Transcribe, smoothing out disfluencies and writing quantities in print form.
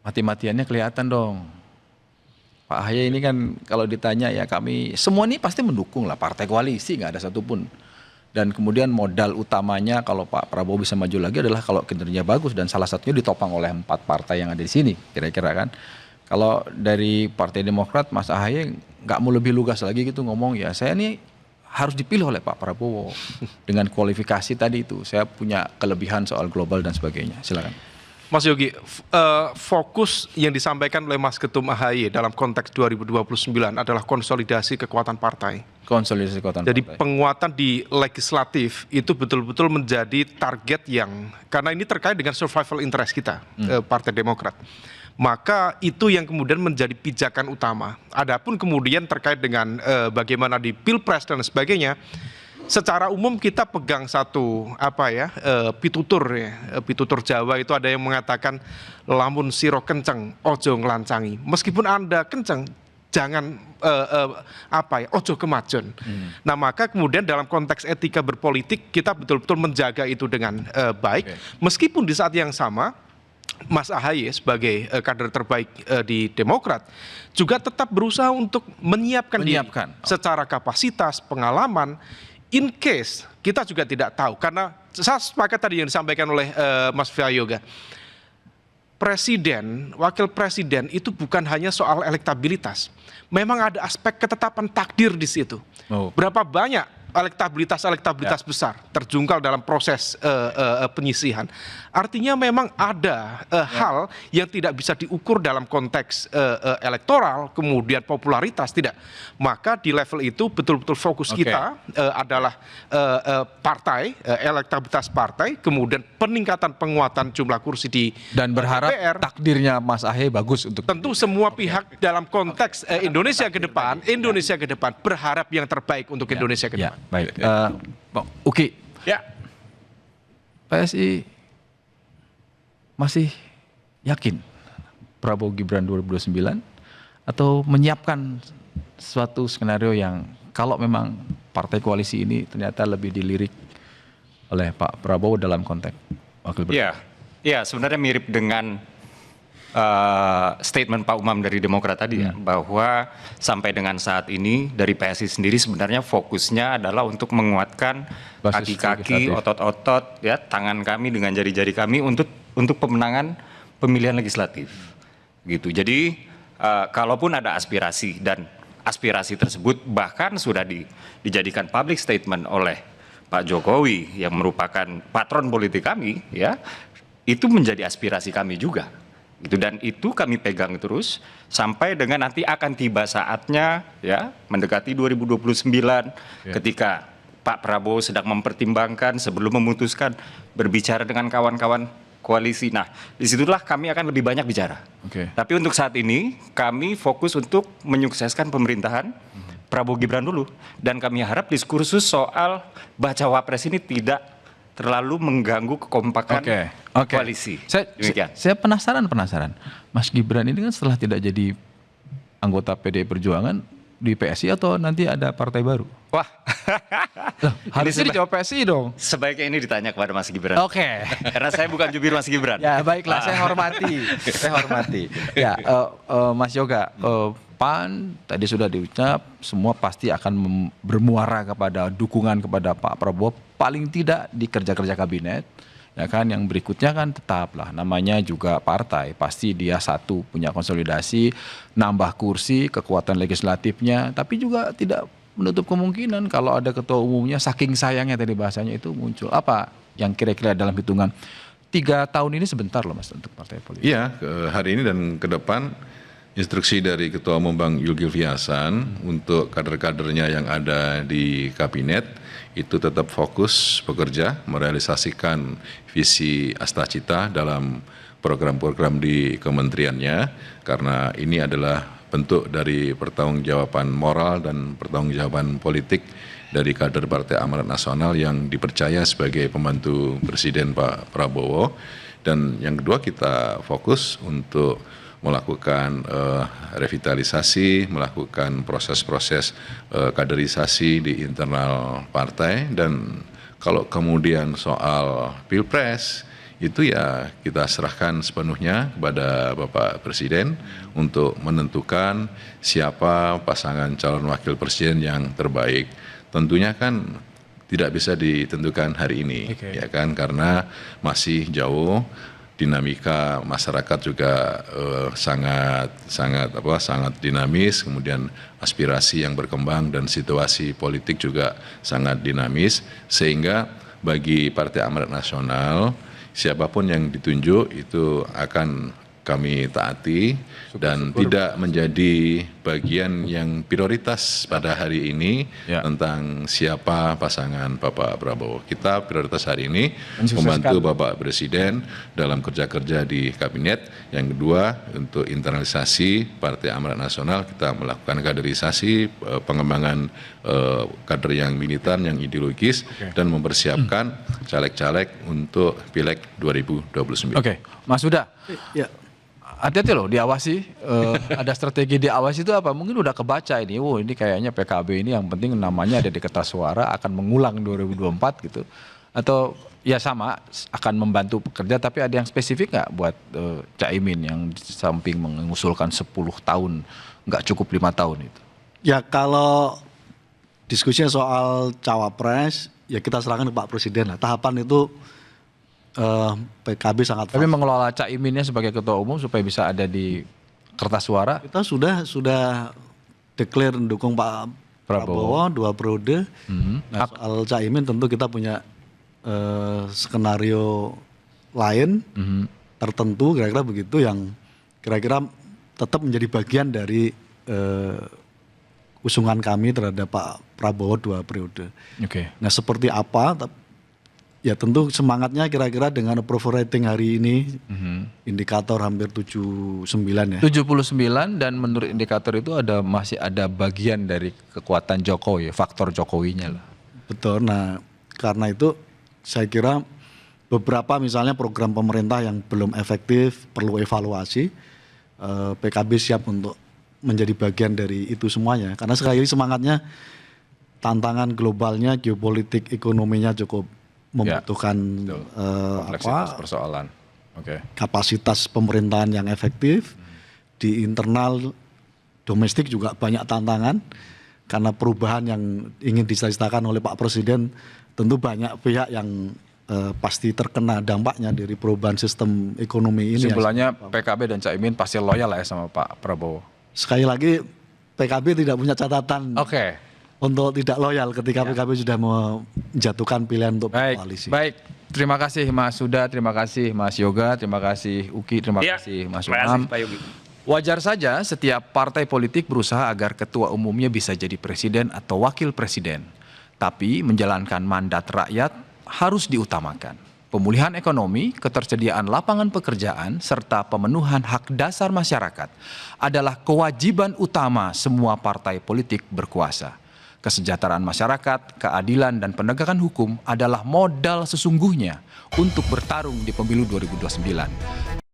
mati-matiannya kelihatan dong. Pak Ahy ini kan kalau ditanya ya kami semua ini pasti mendukung lah partai koalisi, nggak ada satupun. Dan kemudian modal utamanya kalau Pak Prabowo bisa maju lagi adalah kalau kinerja bagus dan salah satunya ditopang oleh 4 partai yang ada di sini kira-kira kan. Kalau dari Partai Demokrat Mas Ahy nggak mau lebih lugas lagi gitu ngomong ya saya ini harus dipilih oleh Pak Prabowo dengan kualifikasi tadi itu. Saya punya kelebihan soal global dan sebagainya. Silakan. Mas Yogi, fokus yang disampaikan oleh Mas Ketum AHY dalam konteks 2029 adalah konsolidasi kekuatan partai. Konsolidasi kekuatan Jadi partai. penguatan di legislatif itu betul-betul menjadi target yang, karena ini terkait dengan survival interest kita, Partai Demokrat. Maka itu yang kemudian menjadi pijakan utama. Adapun kemudian terkait dengan bagaimana di Pilpres dan sebagainya, secara umum kita pegang satu pitutur ya, pitutur Jawa itu ada yang mengatakan lamun siro kenceng ojo nglancangi. Meskipun Anda kenceng jangan ojo kemajon. Nah, maka kemudian dalam konteks etika berpolitik kita betul-betul menjaga itu dengan baik. Meskipun di saat yang sama Mas Ahy sebagai kader terbaik di Demokrat juga tetap berusaha untuk menyiapkan diri secara kapasitas, pengalaman. In case kita juga tidak tahu, karena saya sepakat tadi yang disampaikan oleh Mas Viayoga, presiden, wakil presiden itu bukan hanya soal elektabilitas, memang ada aspek ketetapan takdir di situ. Berapa banyak elektabilitas besar terjungkal dalam proses penyisihan. Artinya memang ada hal yang tidak bisa diukur dalam konteks elektoral, kemudian popularitas, tidak. Maka di level itu betul-betul fokus kita adalah partai, elektabilitas partai, kemudian peningkatan penguatan jumlah kursi di dan berharap DPR. Takdirnya Mas Ahy bagus untuk tentu semua pihak dalam konteks Indonesia ke depan, berharap yang terbaik untuk Indonesia ke depan. Baik, Uki. Ya. PSI masih yakin Prabowo Gibran 2029 atau menyiapkan suatu skenario yang kalau memang partai koalisi ini ternyata lebih dilirik oleh Pak Prabowo dalam konteks wakil presiden? Ya, sebenarnya mirip dengan statement Pak Umam dari Demokrat tadi ya, bahwa sampai dengan saat ini dari PSI sendiri sebenarnya fokusnya adalah untuk menguatkan kaki-kaki, otot-otot, ya, tangan kami dengan jari-jari kami untuk pemenangan pemilihan legislatif, gitu. Jadi kalaupun ada aspirasi dan aspirasi tersebut bahkan sudah dijadikan public statement oleh Pak Jokowi yang merupakan patron politik kami, ya, itu menjadi aspirasi kami juga. Gitu, dan itu kami pegang terus sampai dengan nanti akan tiba saatnya ya mendekati 2029 ketika Pak Prabowo sedang mempertimbangkan sebelum memutuskan berbicara dengan kawan-kawan koalisi. Nah, disitulah kami akan lebih banyak bicara. Tapi untuk saat ini kami fokus untuk menyukseskan pemerintahan Prabowo Gibran dulu, dan kami harap diskursus soal bacawa pres ini tidak terlalu mengganggu kekompakan koalisi. Saya penasaran. Mas Gibran ini kan setelah tidak jadi anggota PDI Perjuangan di PSI atau nanti ada partai baru? Wah, harusnya dijawab PSI dong. Sebaiknya ini ditanya kepada Mas Gibran. Karena saya bukan jubir Mas Gibran. Ya baiklah, saya hormati. Ya, Mas Yoga, PAN tadi sudah diucap, semua pasti akan bermuara kepada dukungan kepada Pak Prabowo, paling tidak di kerja-kerja kabinet, ya kan. Yang berikutnya kan tetaplah namanya juga partai, pasti dia satu punya konsolidasi, nambah kursi, kekuatan legislatifnya, tapi juga tidak menutup kemungkinan kalau ada ketua umumnya saking sayangnya tadi bahasanya itu muncul. Apa yang kira-kira dalam hitungan 3 tahun ini sebentar loh Mas untuk partai politik? Iya, hari ini dan ke depan instruksi dari Ketua Umum Bang Zulkifli Hasan untuk kader-kadernya yang ada di kabinet itu tetap fokus bekerja merealisasikan visi Astacita dalam program-program di kementeriannya, karena ini adalah bentuk dari pertanggungjawaban moral dan pertanggungjawaban politik dari kader Partai Amanat Nasional yang dipercaya sebagai pembantu Presiden Pak Prabowo. Dan yang kedua, kita fokus untuk melakukan revitalisasi, melakukan proses-proses kaderisasi di internal partai. Dan kalau kemudian soal Pilpres, itu ya kita serahkan sepenuhnya kepada Bapak Presiden untuk menentukan siapa pasangan calon wakil presiden yang terbaik. Tentunya kan tidak bisa ditentukan hari ini, ya kan, karena masih jauh. Dinamika masyarakat juga sangat dinamis, kemudian aspirasi yang berkembang dan situasi politik juga sangat dinamis, sehingga bagi Partai Amanat Nasional siapapun yang ditunjuk itu akan kami taati dan tidak menjadi bagian yang prioritas pada hari ini tentang siapa pasangan Bapak Prabowo. Kita prioritas hari ini membantu Bapak Presiden dalam kerja-kerja di kabinet. Yang kedua, untuk internalisasi Partai Amanat Nasional, kita melakukan kaderisasi, pengembangan kader yang militan, yang ideologis, dan mempersiapkan caleg-caleg untuk Pileg 2029. Oke, Mas Huda. Ya. Hati-hati loh, diawasi. Ada strategi diawasi itu apa? Mungkin udah kebaca ini. Ini kayaknya PKB ini yang penting namanya ada di kertas suara akan mengulang 2024 gitu. Atau ya sama akan membantu pekerja, tapi ada yang spesifik nggak buat Caimin yang di samping mengusulkan 10 tahun, nggak cukup 5 tahun itu? Ya kalau diskusinya soal cawapres, ya kita serahkan ke Pak Presiden lah. Tahapan itu PKB sangat Tapi mengelola Caiminnya sebagai ketua umum supaya bisa ada di kertas suara. Kita sudah declare mendukung Pak Prabowo 2 periode. Nah, soal Caimin tentu kita punya skenario lain tertentu kira-kira begitu yang kira-kira tetap menjadi bagian dari usungan kami terhadap Pak Prabowo 2 periode. Nah seperti apa? Ya tentu semangatnya kira-kira dengan approval rating hari ini indikator hampir 79 ya. 79 dan menurut indikator itu masih ada bagian dari kekuatan Jokowi, faktor Jokowinya lah. Betul. Nah karena itu saya kira beberapa misalnya program pemerintah yang belum efektif perlu evaluasi. PKB siap untuk menjadi bagian dari itu semuanya. Karena sekali lagi semangatnya tantangan globalnya, geopolitik, ekonominya cukup membutuhkan persoalan. Kapasitas pemerintahan yang efektif. Di internal domestik juga banyak tantangan karena perubahan yang ingin dicita-citakan oleh Pak Presiden, tentu banyak pihak yang pasti terkena dampaknya dari perubahan sistem ekonomi ini. Kesimpulannya PKB dan Caimin pasti loyal lah ya sama Pak Prabowo. Sekali lagi PKB tidak punya catatan untuk tidak loyal ketika PKB sudah menjatuhkan pilihan untuk koalisi. Baik, terima kasih Mas Huda, terima kasih Mas Yoga, terima kasih Uki, terima kasih Mas Umam. Wajar saja setiap partai politik berusaha agar ketua umumnya bisa jadi presiden atau wakil presiden. Tapi menjalankan mandat rakyat harus diutamakan. Pemulihan ekonomi, ketersediaan lapangan pekerjaan, serta pemenuhan hak dasar masyarakat adalah kewajiban utama semua partai politik berkuasa. Kesejahteraan masyarakat, keadilan, dan penegakan hukum adalah modal sesungguhnya untuk bertarung di pemilu 2029.